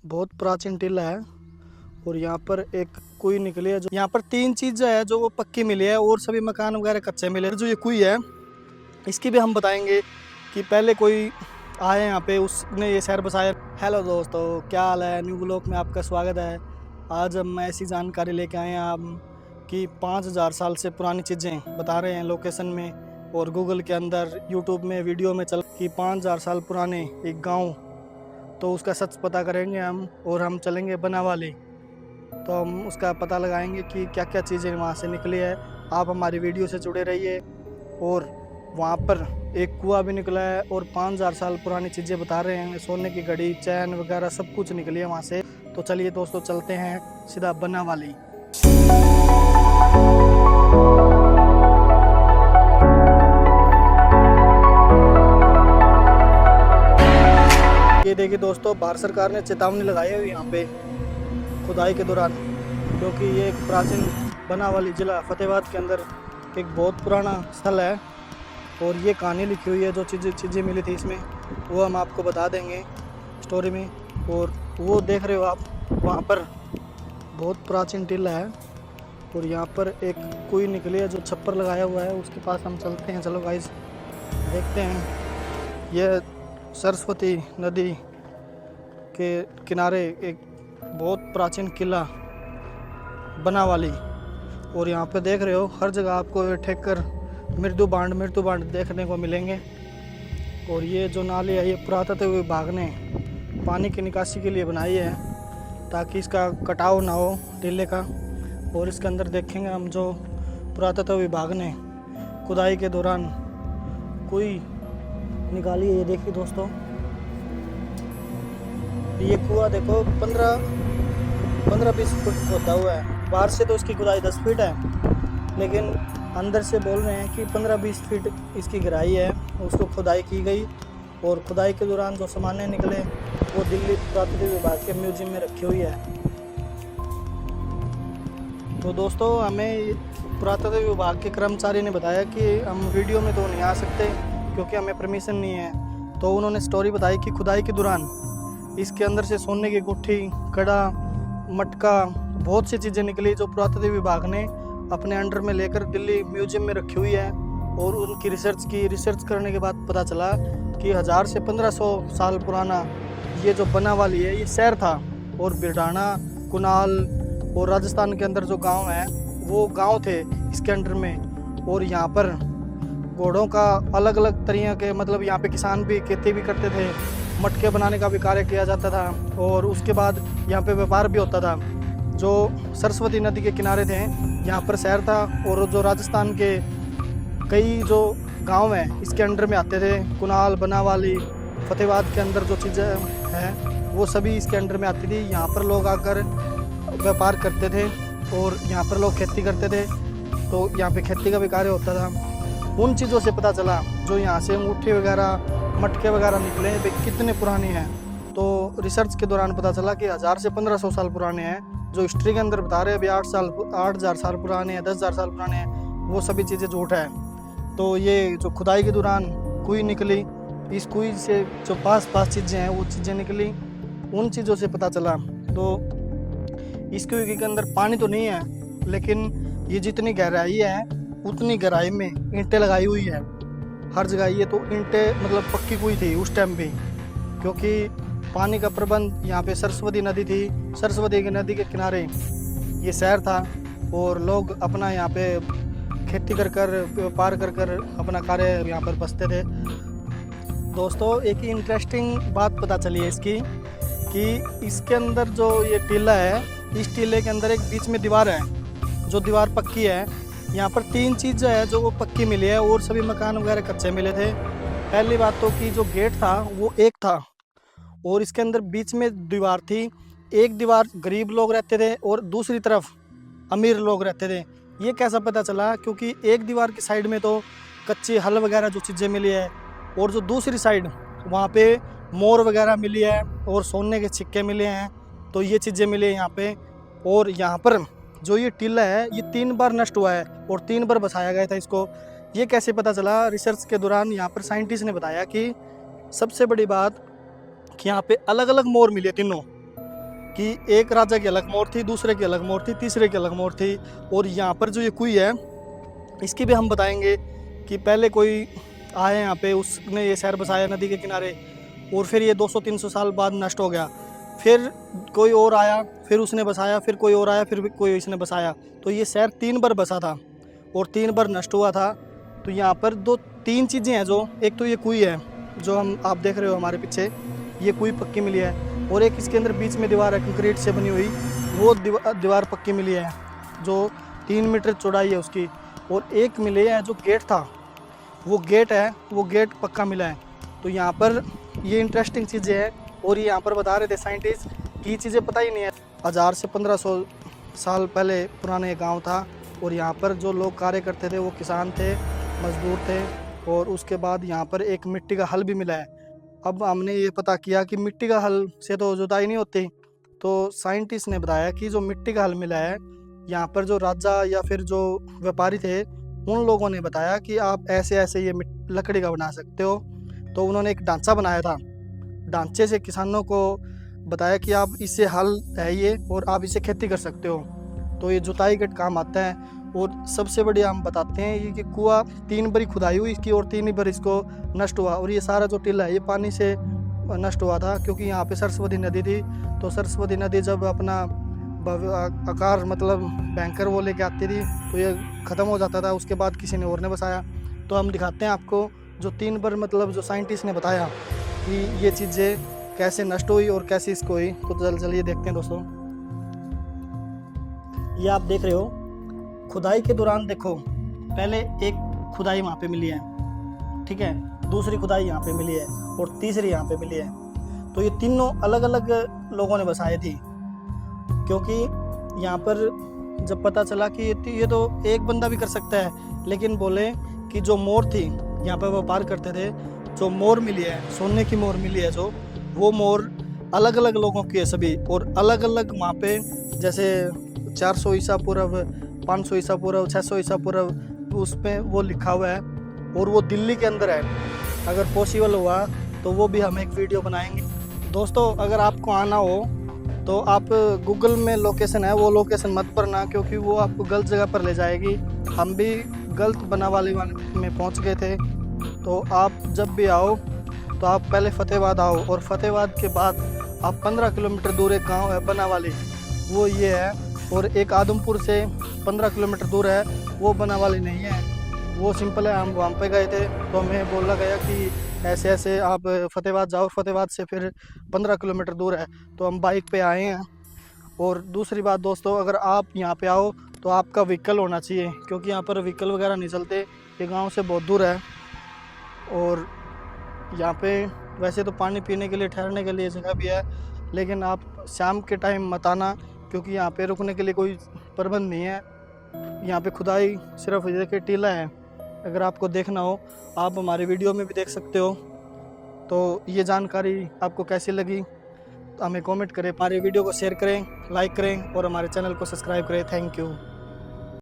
बहुत प्राचीन टीला है और यहाँ पर एक कुई निकली है। जो यहाँ पर तीन चीज जो है जो वो पक्की मिली है और सभी मकान वगैरह कच्चे मिले। जो ये कुई है इसकी भी हम बताएंगे कि पहले कोई आए यहाँ पे, उसने ये शहर बसाया। हेलो दोस्तों, क्या हाल है? न्यू ब्लॉग में आपका स्वागत है। आज हम ऐसी जानकारी लेके आए हैं हम कि 5000 साल से पुरानी चीज़ें बता रहे हैं लोकेशन में और गूगल के अंदर, यूट्यूब में वीडियो में चल कि 5000 साल पुराने एक गांव। तो उसका सच पता करेंगे हम और हम चलेंगे बनावाली। तो हम उसका पता लगाएंगे कि क्या क्या चीज़ें वहाँ से निकली है। आप हमारी वीडियो से जुड़े रहिए। और वहाँ पर एक कुआं भी निकला है और 5000 साल पुरानी चीज़ें बता रहे हैं। सोने की घड़ी, चैन वगैरह सब कुछ निकली है वहाँ से। तो चलिए दोस्तों, चलते हैं सीधा बनावाली। ये देखिए दोस्तों, भारत सरकार ने चेतावनी लगाई है यहाँ पे खुदाई के दौरान, क्योंकि ये एक प्राचीन बनावाली जिला फतेहाबाद के अंदर एक बहुत पुराना स्थल है। और ये कहानी लिखी हुई है, जो चीज़ें मिली थी इसमें वो हम आपको बता देंगे स्टोरी में। और वो देख रहे हो आप, वहाँ पर बहुत प्राचीन टीला है और यहाँ पर एक कुई निकली है जो छप्पर लगाया हुआ है। उसके पास हम चलते हैं। चलो गाइस, देखते हैं। यह सरस्वती नदी के किनारे एक बहुत प्राचीन किला बनावाली। और यहाँ पे देख रहे हो, हर जगह आपको ठेकर मृत्यु बांड देखने को मिलेंगे। और ये जो नाली है, ये पुरातत्व विभाग ने पानी की निकासी के लिए बनाई है ताकि इसका कटाव ना हो टीले का। और इसके अंदर देखेंगे हम जो पुरातत्व विभाग ने खुदाई के दौरान कोई निकाली है। ये देखिए दोस्तों, ये कुआं देखो 15-20 फुट खोदा हुआ है। बाहर से तो इसकी खुदाई 10 फीट है, लेकिन अंदर से बोल रहे हैं कि 15-20 फीट इसकी गहराई है। उसको खुदाई की गई और खुदाई के दौरान जो सामान्य निकले वो दिल्ली पुरातत्व विभाग के म्यूजियम में रखी हुई है। तो दोस्तों, हमें पुरातत्व विभाग के कर्मचारी ने बताया कि हम वीडियो में तो नहीं आ सकते क्योंकि हमें परमिशन नहीं है। तो उन्होंने स्टोरी बताई कि खुदाई के दौरान इसके अंदर से सोने की गुट्ठी, कड़ा, मटका, बहुत सी चीज़ें निकली जो पुरातत्व विभाग ने अपने अंडर में लेकर दिल्ली म्यूजियम में रखी हुई है। और उनकी रिसर्च करने के बाद पता चला कि 1000 से 1500 साल पुराना ये जो बनावाली है ये शहर था। और बिरडाना, कुनाल और राजस्थान के अंदर जो गांव है वो गांव थे इसके अंडर में। और यहाँ पर घोड़ों का अलग अलग तरीके के, मतलब यहाँ पे किसान भी खेती भी करते थे, मटके बनाने का भी कार्य किया जाता था। और उसके बाद यहाँ पे व्यापार भी होता था। जो सरस्वती नदी के किनारे थे, यहाँ पर शहर था। और जो राजस्थान के कई जो गांव हैं इसके अंडर में आते थे, कुनाल, बनावाली, फतेहाबाद के अंदर जो चीज़ें हैं वो सभी इसके अंडर में आती थी। यहाँ पर लोग आकर व्यापार करते थे और यहाँ पर लोग खेती करते थे। तो यहाँ पे खेती का भी कार्य होता था। उन चीज़ों से पता चला जो यहाँ से अंगूठी वगैरह, मटके वगैरह निकले वे कितने पुराने हैं। तो रिसर्च के दौरान पता चला कि 1000 से 1500 साल पुराने हैं। जो हिस्ट्री के अंदर बता रहे हैं अभी 8000 साल पुराने हैं, 10,000 साल पुराने हैं, वो सभी चीज़ें झूठ है। तो ये जो खुदाई के दौरान कुई निकली, इस कुई से जो पास चीज़ें हैं वो चीज़ें निकली, उन चीज़ों से पता चला। तो इस कुई के अंदर पानी तो नहीं है, लेकिन ये जितनी गहराई है उतनी गहराई में ईंटें लगाई हुई है हर जगह। ये तो ईंटें मतलब पक्की कुई थी उस टाइम भी, क्योंकि पानी का प्रबंध यहाँ पे सरस्वती नदी थी। सरस्वती की नदी के किनारे ये शहर था और लोग अपना यहाँ पे खेती कर व्यापार कर अपना कार्य यहाँ पर बसते थे। दोस्तों, एक इंटरेस्टिंग बात पता चली है इसकी कि इसके अंदर जो ये टीला है, इस टीले के अंदर एक बीच में दीवार है, जो दीवार पक्की है। यहाँ पर तीन चीज़ जो है जो वो पक्की मिली है और सभी मकान वगैरह कच्चे मिले थे। पहली बात तो कि जो गेट था वो एक था और इसके अंदर बीच में दीवार थी। एक दीवार गरीब लोग रहते थे और दूसरी तरफ अमीर लोग रहते थे। ये कैसा पता चला? क्योंकि एक दीवार की साइड में तो कच्ची हल वगैरह जो चीज़ें मिली है और जो दूसरी साइड वहाँ पे मोर वगैरह मिली है और सोने के सिक्के मिले हैं। तो ये चीज़ें मिली है यहाँ पे। और यहाँ पर जो ये टीला है ये 3 बार नष्ट हुआ है और 3 बार बसाया गया था इसको। ये कैसे पता चला? रिसर्च के दौरान यहाँ पर साइंटिस्ट ने बताया कि सबसे बड़ी बात कि यहाँ पे अलग अलग मोर मिले तीनों। कि एक राजा की अलग मोर थी, दूसरे की अलग मोर थी, तीसरे की अलग मोर थी। और यहाँ पर जो ये कुई है इसकी भी हम बताएंगे कि पहले कोई आए यहाँ पे, उसने ये शहर बसाया नदी के किनारे, और फिर ये 200-300 साल बाद नष्ट हो गया। फिर कोई और आया, फिर उसने बसाया, फिर कोई और आया, फिर भी कोई इसने बसाया। तो ये शहर 3 बार बसा था और 3 बार नष्ट हुआ था। तो यहाँ पर 2-3 चीज़ें हैं जो, एक तो ये कुई है जो आप देख रहे हो हमारे पीछे, ये कुई पक्की मिली है। और एक इसके अंदर बीच में दीवार है कंक्रीट से बनी हुई, वो दीवार पक्की मिली है जो 3 मीटर चौड़ाई है उसकी। और एक मिले है जो गेट था, वो गेट है, वो गेट पक्का मिला है। तो यहाँ पर ये इंटरेस्टिंग चीज़ें हैं। और ये यहाँ पर बता रहे थे साइंटिस्ट कि ये चीज़ें पता ही नहीं है। 1000 से 1500 साल पहले पुराना ये गाँव था, और यहाँ पर जो लोग कार्य करते थे वो किसान थे, मजदूर थे। और उसके बाद यहाँ पर एक मिट्टी का हल भी मिला है। अब हमने ये पता किया कि मिट्टी का हल से तो जुताई नहीं होती, तो साइंटिस्ट ने बताया कि जो मिट्टी का हल मिला है, यहाँ पर जो राजा या फिर जो व्यापारी थे उन लोगों ने बताया कि आप ऐसे ऐसे ये लकड़ी का बना सकते हो। तो उन्होंने एक ढांचा बनाया था, ढांचे से किसानों को बताया कि आप इससे हल है ये, और आप इसे खेती कर सकते हो। तो ये जुताई के काम आता है। और सबसे बढ़िया हम बताते हैं ये कि कुआं 3 बारी खुदाई हुई इसकी, और 3 ही बार इसको नष्ट हुआ। और ये सारा जो टीला है ये पानी से नष्ट हुआ था, क्योंकि यहाँ पे सरस्वती नदी थी। तो सरस्वती नदी जब अपना आकार मतलब भयंकर वो लेके आती थी तो ये ख़त्म हो जाता था, उसके बाद किसी ने और ने बसाया। तो हम दिखाते हैं आपको जो 3 बार मतलब जो साइंटिस्ट ने बताया कि ये चीज़ें कैसे नष्ट हुई और कैसे इसको हुई। तो चलिए देखते हैं दोस्तों। ये आप देख रहे हो खुदाई के दौरान, देखो पहले एक खुदाई वहाँ पे मिली है, ठीक है, दूसरी खुदाई यहाँ पे मिली है, और तीसरी यहाँ पे मिली है। तो ये तीनों अलग अलग लोगों ने बसाई थी, क्योंकि यहाँ पर जब पता चला कि ये तो एक बंदा भी कर सकता है, लेकिन बोले कि जो मोर थी यहाँ पर व्यापार करते थे, जो मोर मिली है, सोने की मोर मिली है जो, वो मोर अलग अलग लोगों की है सभी, और अलग अलग वहाँ पे जैसे 400 ईसा पूर्व, 500 ईसा पूर्व, 600 ईसा पूर्व, उस पर वो लिखा हुआ है। और वो दिल्ली के अंदर है। अगर पॉसिबल हुआ तो वो भी हम एक वीडियो बनाएंगे। दोस्तों अगर आपको आना हो तो आप गूगल में लोकेशन है, वो लोकेशन मत भरना, क्योंकि वो आपको गलत जगह पर ले जाएगी। हम भी गलत बनावाले में पहुंच गए थे। तो आप जब भी आओ तो आप पहले फतेहाबाद आओ, और फतेहाबाद के बाद आप 15 किलोमीटर दूर एक गांव है बनावाली, वो ये है। और एक आदमपुर से 15 किलोमीटर दूर है, वो बनावाली नहीं है, वो सिंपल है। हम वहाँ पे गए थे तो हमें बोला गया कि ऐसे ऐसे आप फतेहाबाद जाओ, फतेहाबाद से फिर 15 किलोमीटर दूर है। तो हम बाइक पे आए हैं। और दूसरी बात दोस्तों, अगर आप यहाँ पे आओ तो आपका व्हीकल होना चाहिए, क्योंकि यहाँ पर व्हीकल वगैरह नहीं चलते, ये गांव से बहुत दूर है। और यहाँ पे वैसे तो पानी पीने के लिए, ठहरने के लिए जगह भी है, लेकिन आप शाम के टाइम मत आना, क्योंकि यहाँ पे रुकने के लिए कोई प्रबंध नहीं है। यहाँ पे खुदाई सिर्फ देखिए टीला है। अगर आपको देखना हो आप हमारे वीडियो में भी देख सकते हो। तो ये जानकारी आपको कैसी लगी तो हमें कमेंट करें, हमारे वीडियो को शेयर करें, लाइक करें, और हमारे चैनल को सब्सक्राइब करें। Thank you.